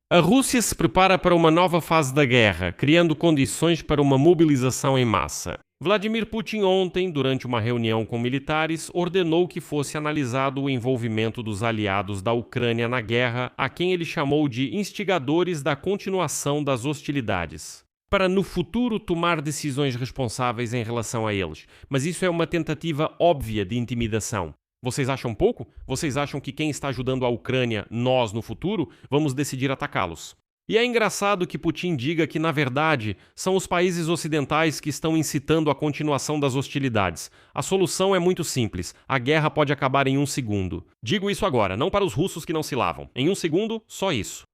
A Rússia se prepara para uma nova fase da guerra, criando condições para uma mobilização em massa. Vladimir Putin ontem, durante uma reunião com militares, ordenou que fosse analisado o envolvimento dos aliados da Ucrânia na guerra, a quem ele chamou de instigadores da continuação das hostilidades, para no futuro tomar decisões responsáveis em relação a eles. Mas isso é uma tentativa óbvia de intimidação. Vocês acham pouco? Vocês acham que quem está ajudando a Ucrânia, nós no futuro, vamos decidir atacá-los? E é engraçado que Putin diga que, na verdade, são os países ocidentais que estão incitando a continuação das hostilidades. A solução é muito simples. A guerra pode acabar em um segundo. Digo isso agora, não para os russos que não se lavam. Em um segundo, só isso.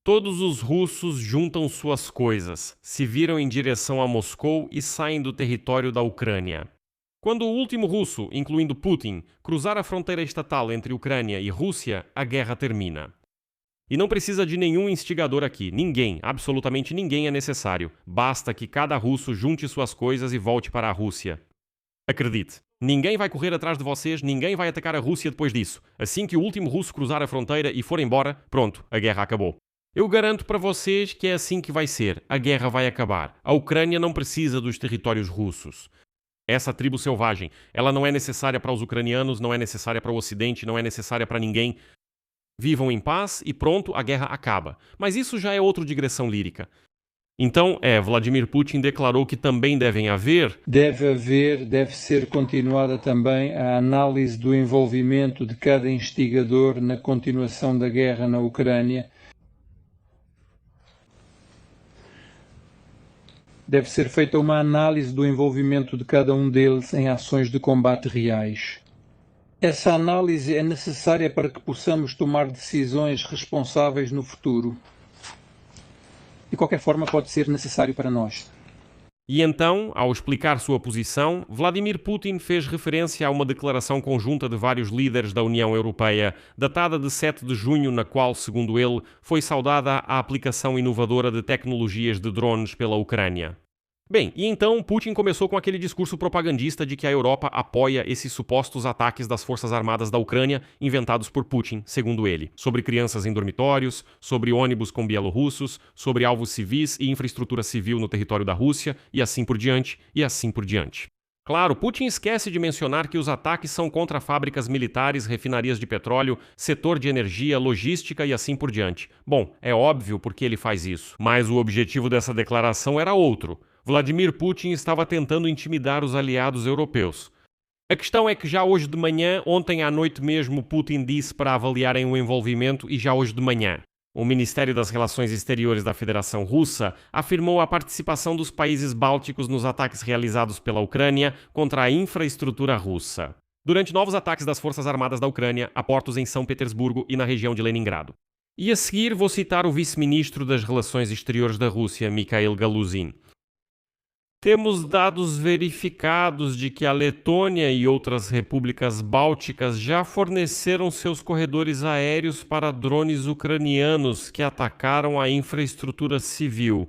Todos os russos juntam suas coisas, se viram em direção a Moscou e saem do território da Ucrânia. Quando o último russo, incluindo Putin, cruzar a fronteira estatal entre Ucrânia e Rússia, a guerra termina. E não precisa de nenhum instigador aqui. Ninguém, absolutamente ninguém é necessário. Basta que cada russo junte suas coisas e volte para a Rússia. Acredite, ninguém vai correr atrás de vocês, ninguém vai atacar a Rússia depois disso. Assim que o último russo cruzar a fronteira e for embora, pronto, a guerra acabou. Eu garanto para vocês que é assim que vai ser. A guerra vai acabar. A Ucrânia não precisa dos territórios russos. Essa tribo selvagem, ela não é necessária para os ucranianos, não é necessária para o Ocidente, não é necessária para ninguém. Vivam em paz e pronto, a guerra acaba. Mas isso já é outra digressão lírica. Então, Vladimir Putin declarou que também deve ser continuada também a análise do envolvimento de cada instigador na continuação da guerra na Ucrânia. Deve ser feita uma análise do envolvimento de cada um deles em ações de combate reais. Essa análise é necessária para que possamos tomar decisões responsáveis no futuro. De qualquer forma, pode ser necessário para nós. E então, ao explicar sua posição, Vladimir Putin fez referência a uma declaração conjunta de vários líderes da União Europeia, datada de 7 de junho, na qual, segundo ele, foi saudada a aplicação inovadora de tecnologias de drones pela Ucrânia. Bem, e então Putin começou com aquele discurso propagandista de que a Europa apoia esses supostos ataques das forças armadas da Ucrânia inventados por Putin, segundo ele, sobre crianças em dormitórios, sobre ônibus com bielorrussos, sobre alvos civis e infraestrutura civil no território da Rússia, e assim por diante, e assim por diante. Claro, Putin esquece de mencionar que os ataques são contra fábricas militares, refinarias de petróleo, setor de energia, logística e assim por diante. Bom, é óbvio porque ele faz isso, mas o objetivo dessa declaração era outro. Vladimir Putin estava tentando intimidar os aliados europeus. A questão é que já hoje de manhã, ontem à noite mesmo, Putin disse para avaliarem o envolvimento e já hoje de manhã. O Ministério das Relações Exteriores da Federação Russa afirmou a participação dos países bálticos nos ataques realizados pela Ucrânia contra a infraestrutura russa, durante novos ataques das Forças Armadas da Ucrânia a portos em São Petersburgo e na região de Leningrado. E a seguir vou citar o vice-ministro das Relações Exteriores da Rússia, Mikhail Galuzin. Temos dados verificados de que a Letônia e outras repúblicas bálticas já forneceram seus corredores aéreos para drones ucranianos que atacaram a infraestrutura civil.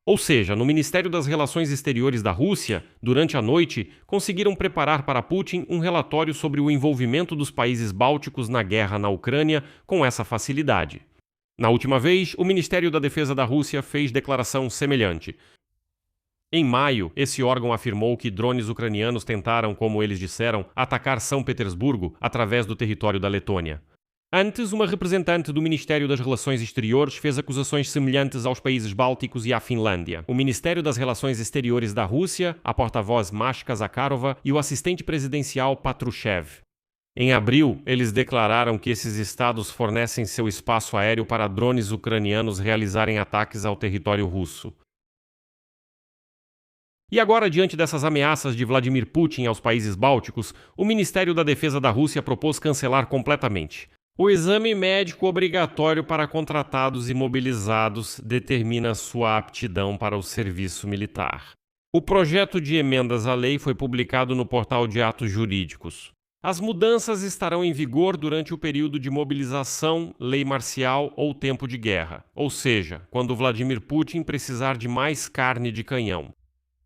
Ou seja, no Ministério das Relações Exteriores da Rússia, durante a noite, conseguiram preparar para Putin um relatório sobre o envolvimento dos países bálticos na guerra na Ucrânia com essa facilidade. Na última vez, o Ministério da Defesa da Rússia fez declaração semelhante. Em maio, esse órgão afirmou que drones ucranianos tentaram, como eles disseram, atacar São Petersburgo através do território da Letônia. Antes, uma representante do Ministério das Relações Exteriores fez acusações semelhantes aos países bálticos e à Finlândia. O Ministério das Relações Exteriores da Rússia, a porta-voz Mashka Zakharova e o assistente presidencial Patrushev. Em abril, eles declararam que esses estados fornecem seu espaço aéreo para drones ucranianos realizarem ataques ao território russo. E agora, diante dessas ameaças de Vladimir Putin aos países bálticos, o Ministério da Defesa da Rússia propôs cancelar completamente. O exame médico obrigatório para contratados e mobilizados determina sua aptidão para o serviço militar. O projeto de emendas à lei foi publicado no portal de atos jurídicos. As mudanças estarão em vigor durante o período de mobilização, lei marcial ou tempo de guerra, ou seja, quando Vladimir Putin precisar de mais carne de canhão.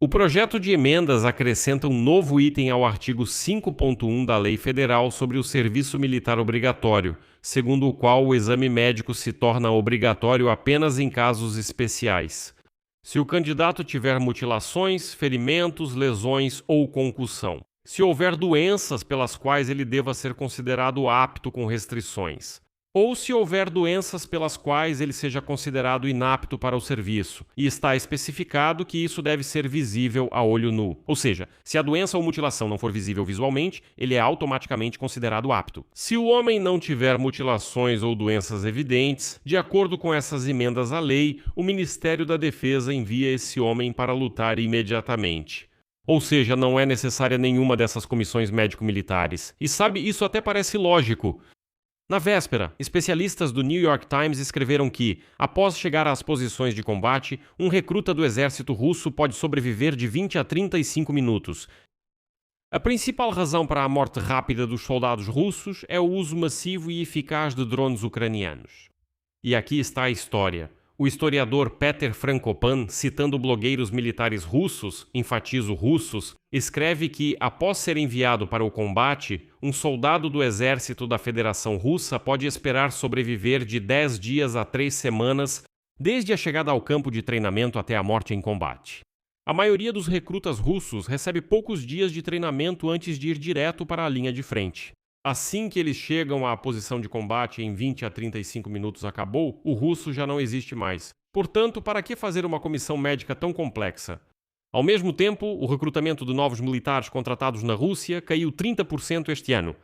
O projeto de emendas acrescenta um novo item ao artigo 5.1 da Lei Federal sobre o Serviço Militar Obrigatório, segundo o qual o exame médico se torna obrigatório apenas em casos especiais. Se o candidato tiver mutilações, ferimentos, lesões ou concussão. Se houver doenças pelas quais ele deva ser considerado apto com restrições. Ou se houver doenças pelas quais ele seja considerado inapto para o serviço, e está especificado que isso deve ser visível a olho nu. Ou seja, se a doença ou mutilação não for visível visualmente, ele é automaticamente considerado apto. Se o homem não tiver mutilações ou doenças evidentes, de acordo com essas emendas à lei, o Ministério da Defesa envia esse homem para lutar imediatamente. Ou seja, não é necessária nenhuma dessas comissões médico-militares. E sabe, isso até parece lógico. Na véspera, especialistas do New York Times escreveram que, após chegar às posições de combate, um recruta do exército russo pode sobreviver de 20 a 35 minutos. A principal razão para a morte rápida dos soldados russos é o uso massivo e eficaz de drones ucranianos. E aqui está a história. O historiador Peter Frankopan, citando blogueiros militares russos, enfatizo russos, escreve que, após ser enviado para o combate, um soldado do exército da Federação Russa pode esperar sobreviver de 10 dias a 3 semanas, desde a chegada ao campo de treinamento até a morte em combate. A maioria dos recrutas russos recebe poucos dias de treinamento antes de ir direto para a linha de frente. Assim que eles chegam à posição de combate em 20 a 35 minutos acabou, o russo já não existe mais. Portanto, para que fazer uma comissão médica tão complexa? Ao mesmo tempo, o recrutamento de novos militares contratados na Rússia caiu 30% este ano.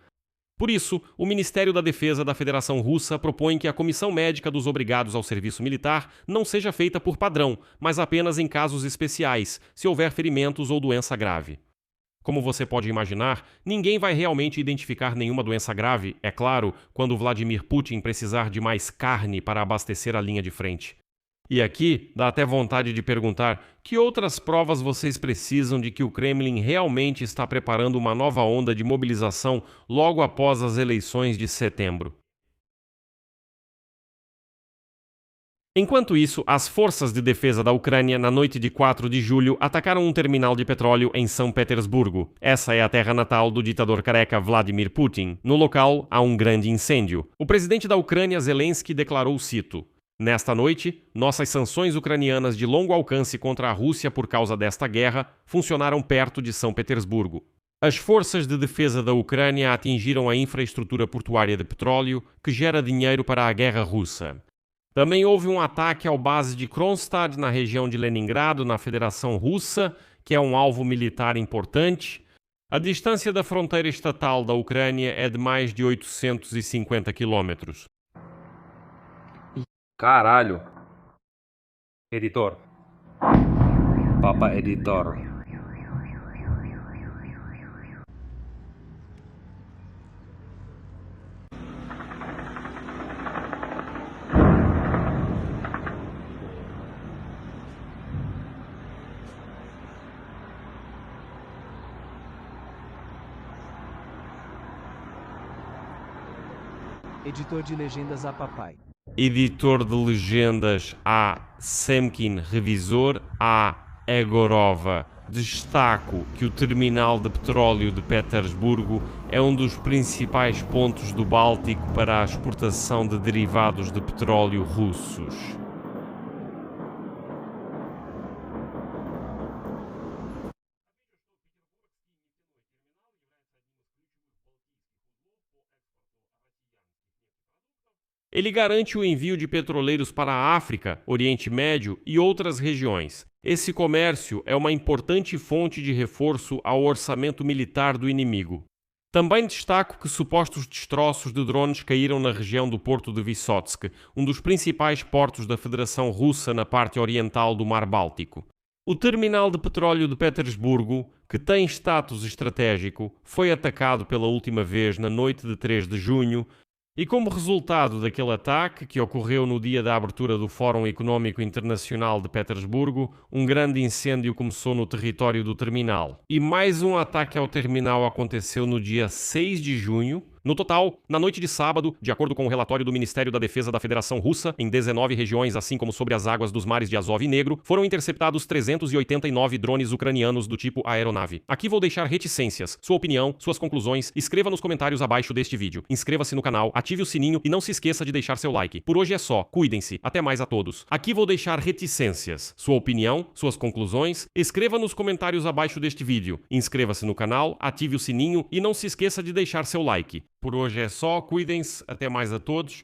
Por isso, o Ministério da Defesa da Federação Russa propõe que a comissão médica dos obrigados ao serviço militar não seja feita por padrão, mas apenas em casos especiais, se houver ferimentos ou doença grave. Como você pode imaginar, ninguém vai realmente identificar nenhuma doença grave, é claro, quando Vladimir Putin precisar de mais carne para abastecer a linha de frente. E aqui dá até vontade de perguntar: que outras provas vocês precisam de que o Kremlin realmente está preparando uma nova onda de mobilização logo após as eleições de setembro? Enquanto isso, as forças de defesa da Ucrânia, na noite de 4 de julho, atacaram um terminal de petróleo em São Petersburgo. Essa é a terra natal do ditador careca Vladimir Putin. No local, há um grande incêndio. O presidente da Ucrânia, Zelensky, declarou, cito: "Nesta noite, nossas sanções ucranianas de longo alcance contra a Rússia por causa desta guerra funcionaram perto de São Petersburgo. As forças de defesa da Ucrânia atingiram a infraestrutura portuária de petróleo que gera dinheiro para a guerra russa. Também houve um ataque ao base de Kronstadt, na região de Leningrado, na Federação Russa, que é um alvo militar importante. A distância da fronteira estatal da Ucrânia é de mais de 850 quilômetros." Caralho. Editor. Papa editor. Editor de legendas a papai. Editor de legendas A. Semkin, revisor A. Egorova. Destaco que o terminal de petróleo de Petersburgo é um dos principais pontos do Báltico para a exportação de derivados de petróleo russos. Ele garante o envio de petroleiros para a África, Oriente Médio e outras regiões. Esse comércio é uma importante fonte de reforço ao orçamento militar do inimigo. Também destaco que supostos destroços de drones caíram na região do porto de Vysotsk, um dos principais portos da Federação Russa na parte oriental do Mar Báltico. O terminal de petróleo de Petersburgo, que tem status estratégico, foi atacado pela última vez na noite de 3 de junho, e como resultado daquele ataque, que ocorreu no dia da abertura do Fórum Económico Internacional de Petersburgo, um grande incêndio começou no território do terminal. E mais um ataque ao terminal aconteceu no dia 6 de junho, No total, na noite de sábado, de acordo com o relatório do Ministério da Defesa da Federação Russa, em 19 regiões, assim como sobre as águas dos mares de Azov e Negro, foram interceptados 389 drones ucranianos do tipo aeronave. Aqui vou deixar reticências, sua opinião, suas conclusões, escreva nos comentários abaixo deste vídeo. Inscreva-se no canal, ative o sininho e não se esqueça de deixar seu like. Por hoje é só, cuidem-se, até mais a todos. Aqui vou deixar reticências, sua opinião, suas conclusões, escreva nos comentários abaixo deste vídeo. Inscreva-se no canal, ative o sininho e não se esqueça de deixar seu like. Por hoje é só, cuidem-se, até mais a todos.